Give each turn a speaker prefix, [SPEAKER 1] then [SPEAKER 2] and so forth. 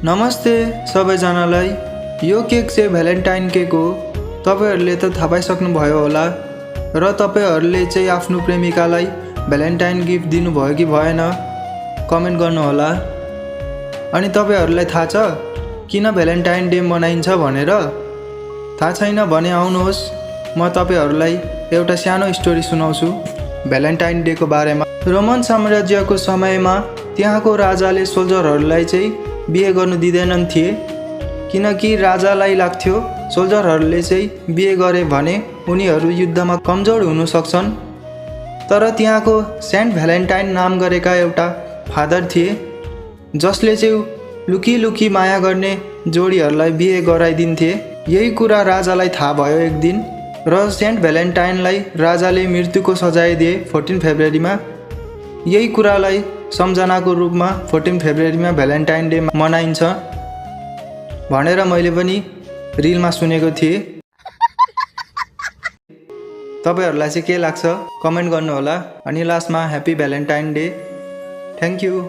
[SPEAKER 1] नमस्ते सबैजनालाई। यो केक चाहिँ भ्यालेन्टाइन केक हो। तपाईहरूले त थाहा पाइसक्नुभयो होला र तपाईहरूले चाहिँ आफ्नो प्रेमिकालाई भ्यालेन्टाइन गिफ्ट दिनुभयो कि भएन कमेन्ट गर्नुहोला। अनि तपाईहरूलाई थाहा छ किन भ्यालेन्टाइन डे मनाइन्छ भनेर? थाहा छैन भने आउनुहोस्, म तपाईहरूलाई एउटा सानो स्टोरी सुनाउँछु भ्यालेन्टाइन डेको बारेमा। रोमन साम्राज्यको समयमा त्यहाँको राजाले सोल्जरहरूलाई चाहिँ बिहे गर्नु दिँदैनन् थिए, किनकि राजालाई लाग्थ्यो सोल्जरहरूले चाहिँ बिहे गरे भने उनीहरू युद्धमा कमजोर हुन सक्छन्। तर त्यहाँको सेन्ट भ्यालेन्टाइन नाम गरेका एउटा फादर थिए जसले चाहिँ लुकी लुकी माया गर्ने जोडीहरूलाई बिहे गराइदिन्थे। यही कुरा राजालाई थाहा भयो एक दिन र सेन्ट भ्यालेन्टाइनलाई राजाले मृत्युको सजाय दिए 14 फेब्रुअरीमा। यही कुरालाई सम्झनाको रूपमा 14 फेब्रुअरीमा भ्यालेन्टाइन डे मनाइन्छ भनेर मैले पनि रिलमा सुनेको थिएँ। तपाईहरूलाई चाहिँ के लाग्छ कमेन्ट गर्नुहोला। अनि लास्टमा happy Valentine day. Thank you.